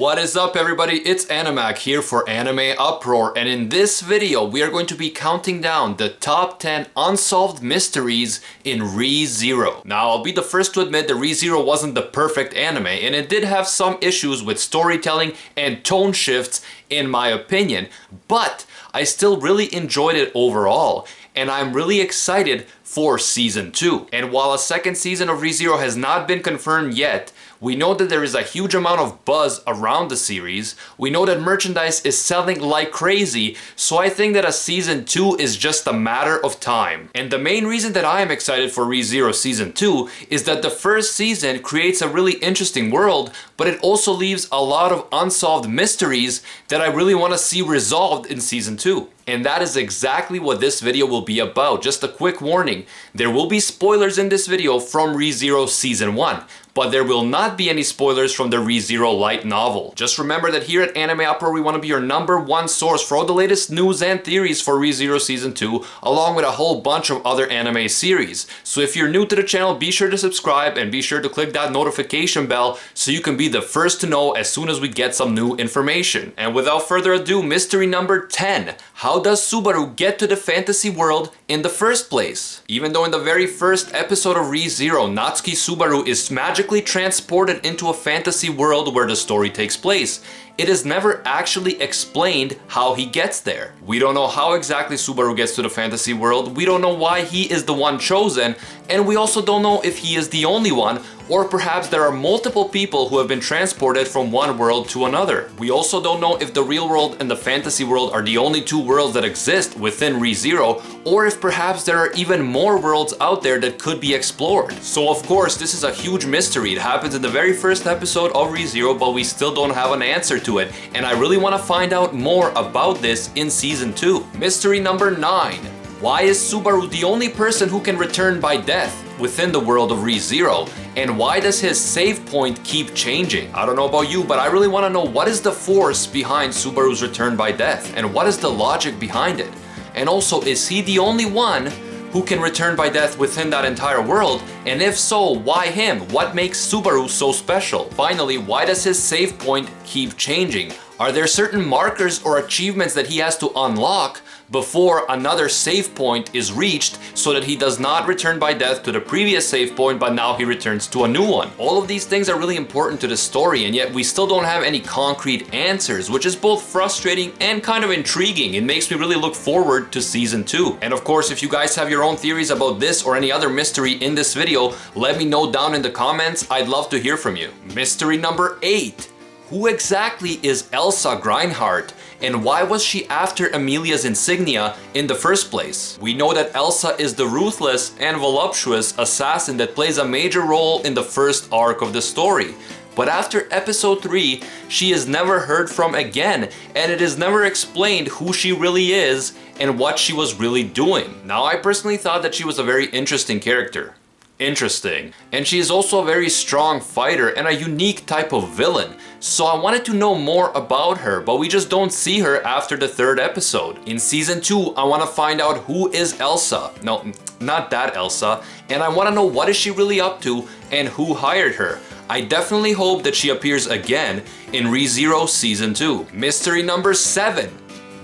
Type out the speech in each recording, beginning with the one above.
What is up everybody, it's Animac here for Anime Uproar, and in this video we are going to be counting down the top 10 unsolved mysteries in Re:Zero. Now I'll be the first to admit that Re:Zero wasn't the perfect anime, and it did have some issues with storytelling and tone shifts in my opinion, but I still really enjoyed it overall, and I'm really excited for Season 2. And while a second season of Re:Zero has not been confirmed yet, we know that there is a huge amount of buzz around the series. We know that merchandise is selling like crazy, so I think that a Season 2 is just a matter of time. And the main reason that I am excited for Re:Zero Season 2 is that the first season creates a really interesting world, but it also leaves a lot of unsolved mysteries that I really want to see resolved in Season 2. And that is exactly what this video will be about. Just a quick warning, there will be spoilers in this video from Re:Zero Season 1, but there will not be any spoilers from the Re:Zero light novel. Just remember that here at Anime Uproar we want to be your #1 source for all the latest news and theories for Re:Zero Season 2, along with a whole bunch of other anime series. So if you're new to the channel, be sure to subscribe and be sure to click that notification bell so you can be the first to know as soon as we get some new information. And without further ado, mystery number 10. How does Subaru get to the fantasy world in the first place? Even though in the very first episode of Re:Zero, Natsuki Subaru is magically transported into a fantasy world where the story takes place, it is never actually explained how he gets there. We don't know how exactly Subaru gets to the fantasy world, we don't know why he is the one chosen, and we also don't know if he is the only one, or perhaps there are multiple people who have been transported from one world to another. We also don't know if the real world and the fantasy world are the only two worlds that exist within Re:Zero, or if perhaps there are even more worlds out there that could be explored. So of course this is a huge mystery. It happens in the very first episode of Re:Zero, but we still don't have an answer to it, and I really want to find out more about this in Season 2. Mystery number 9. Why is Subaru the only person who can return by death within the world of Re:Zero? And why does his save point keep changing? I don't know about you, but I really want to know what is the force behind Subaru's return by death, and what is the logic behind it? And also, is he the only one who can return by death within that entire world? And if so, why him? What makes Subaru so special? Finally, why does his save point keep changing? Are there certain markers or achievements that he has to unlock before another save point is reached so that he does not return by death to the previous save point, but now he returns to a new one? All of these things are really important to the story, and yet we still don't have any concrete answers, which is both frustrating and kind of intriguing. It makes me really look forward to Season 2. And of course, if you guys have your own theories about this or any other mystery in this video, let me know down in the comments. I'd love to hear from you. Mystery number 8. Who exactly is Elsa Greinhardt, and why was she after Emilia's insignia in the first place? We know that Elsa is the ruthless and voluptuous assassin that plays a major role in the first arc of the story. But after episode 3, she is never heard from again, and it is never explained who she really is and what she was really doing. Now, I personally thought that she was a very interesting character. And she is also a very strong fighter and a unique type of villain. So I wanted to know more about her, but we just don't see her after the 3rd episode. In Season 2, I want to find out who is Elsa. No, not that Elsa. And I want to know what is she really up to and who hired her. I definitely hope that she appears again in Re:Zero Season 2. Mystery number 7.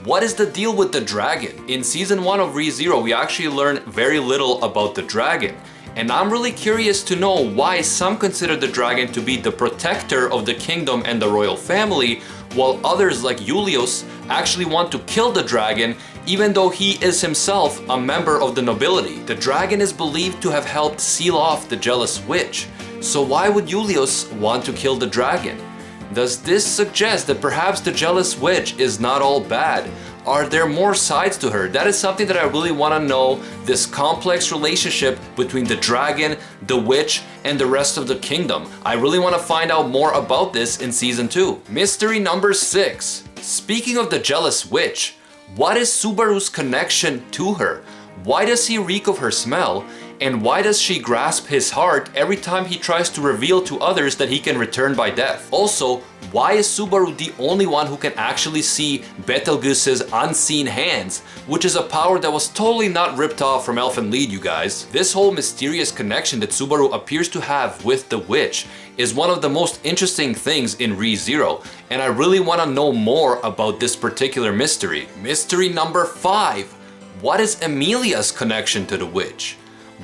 What is the deal with the dragon? In Season 1 of Re:Zero, we actually learned very little about the dragon. And I'm really curious to know why some consider the dragon to be the protector of the kingdom and the royal family, while others like Julius actually want to kill the dragon, even though he is himself a member of the nobility. The dragon is believed to have helped seal off the jealous witch. So why would Julius want to kill the dragon? Does this suggest that perhaps the jealous witch is not all bad? Are there more sides to her? That is something that I really want to know, this complex relationship between the dragon, the witch, and the rest of the kingdom. I really want to find out more about this in Season 2. Mystery number 6. Speaking of the jealous witch, what is Subaru's connection to her? Why does he reek of her smell? And why does she grasp his heart every time he tries to reveal to others that he can return by death? Also, why is Subaru the only one who can actually see Betelgeuse's unseen hands, which is a power that was totally not ripped off from Elfen Lied, you guys? This whole mysterious connection that Subaru appears to have with the witch is one of the most interesting things in ReZero, and I really want to know more about this particular mystery. Mystery number 5. What is Emilia's connection to the witch?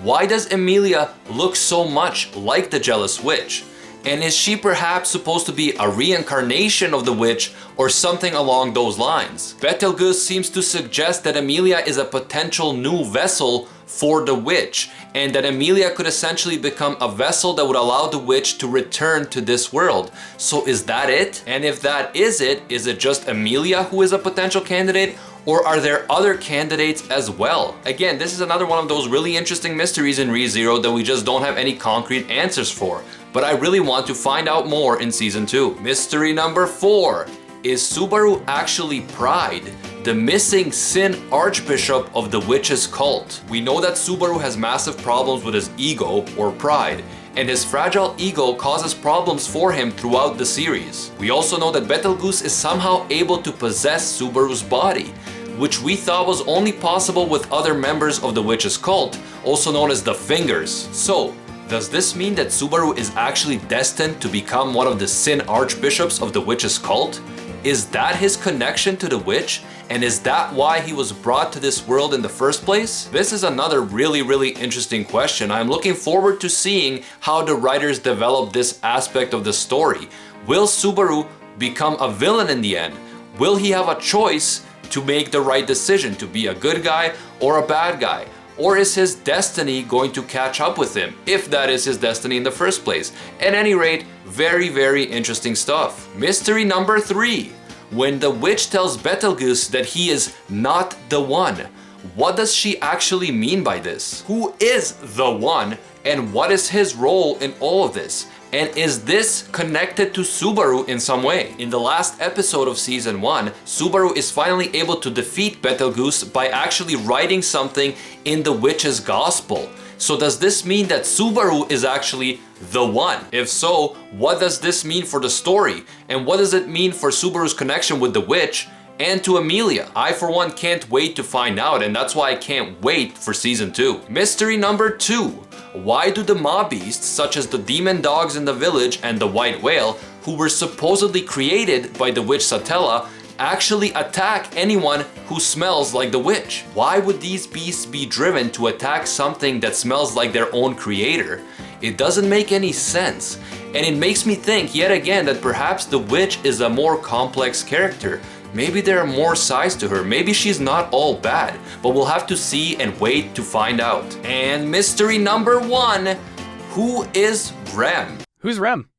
Why does Emilia look so much like the jealous witch? And is she perhaps supposed to be a reincarnation of the witch or something along those lines? Betelgeuse seems to suggest that Emilia is a potential new vessel for the witch, and that Emilia could essentially become a vessel that would allow the witch to return to this world. So is that it? And if that is it just Emilia who is a potential candidate? Or are there other candidates as well? Again, this is another one of those really interesting mysteries in ReZero that we just don't have any concrete answers for. But I really want to find out more in Season 2. Mystery number 4. Is Subaru actually Pride, the missing Sin Archbishop of the witch's cult? We know that Subaru has massive problems with his ego, or pride, and his fragile ego causes problems for him throughout the series. We also know that Betelgeuse is somehow able to possess Subaru's body, which we thought was only possible with other members of the witch's cult, also known as the Fingers. So, does this mean that Subaru is actually destined to become one of the Sin Archbishops of the witch's cult? Is that his connection to the witch? And is that why he was brought to this world in the first place? This is another really interesting question. I'm looking forward to seeing how the writers develop this aspect of the story. Will Subaru become a villain in the end? Will he have a choice to make the right decision, to be a good guy or a bad guy? Or is his destiny going to catch up with him, if that is his destiny in the first place? At any rate, very interesting stuff. Mystery number 3. When the witch tells Betelgeuse that he is not the one, what does she actually mean by this? Who is the one, and what is his role in all of this? And is this connected to Subaru in some way? In the last episode of Season 1, Subaru is finally able to defeat Betelgeuse by actually writing something in the witch's gospel. So does this mean that Subaru is actually the one? If so, what does this mean for the story? And what does it mean for Subaru's connection with the witch and to Emilia? I for one can't wait to find out, and that's why I can't wait for Season 2. Mystery number 2. Why do the mob beasts, such as the demon dogs in the village and the white whale, who were supposedly created by the witch Satella, actually attack anyone who smells like the witch? Why would these beasts be driven to attack something that smells like their own creator? It doesn't make any sense. And it makes me think yet again that perhaps the witch is a more complex character. Maybe there are more sides to her. Maybe she's not all bad. But we'll have to see and wait to find out. And mystery number 1. Who is Rem? Who's Rem?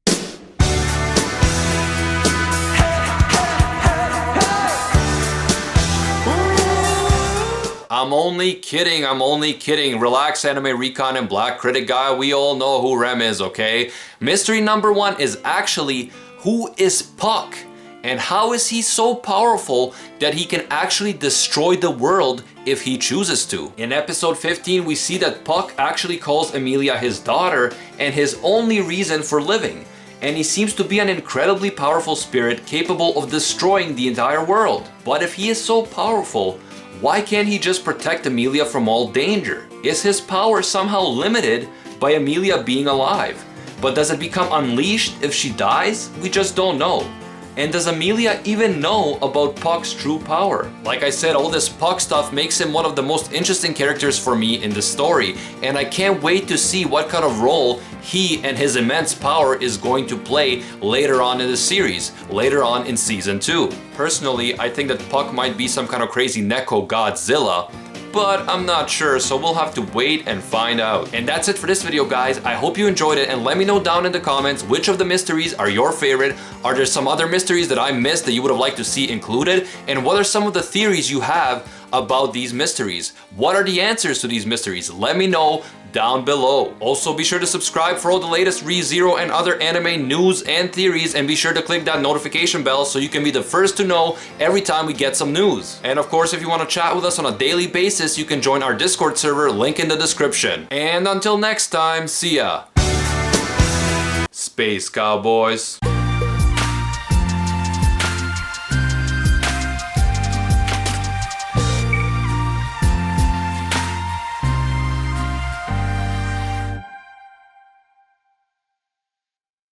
I'm only kidding. Relax, Anime Recon and Black Critic Guy. We all know who Rem is, okay? Mystery number 1 is actually, who is Puck? And how is he so powerful that he can actually destroy the world if he chooses to? In episode 15, we see that Puck actually calls Emilia his daughter and his only reason for living. And he seems to be an incredibly powerful spirit capable of destroying the entire world. But if he is so powerful, why can't he just protect Emilia from all danger? Is his power somehow limited by Emilia being alive? But does it become unleashed if she dies? We just don't know. And does Emilia even know about Puck's true power? Like I said, all this Puck stuff makes him one of the most interesting characters for me in the story, and I can't wait to see what kind of role he and his immense power is going to play later on in the series, later on in Season 2. Personally, I think that Puck might be some kind of crazy Neko Godzilla, but I'm not sure, so we'll have to wait and find out. And that's it for this video, guys. I hope you enjoyed it, and let me know down in the comments which of the mysteries are your favorite. Are there some other mysteries that I missed that you would have liked to see included? And what are some of the theories you have about these mysteries? What are the answers to these mysteries? Let me know down below. Also be sure to subscribe for all the latest ReZero and other anime news and theories, and be sure to click that notification bell so you can be the first to know every time we get some news. And of course, if you want to chat with us on a daily basis, you can join our Discord server, link in the description. And until next time, see ya! Space Cowboys.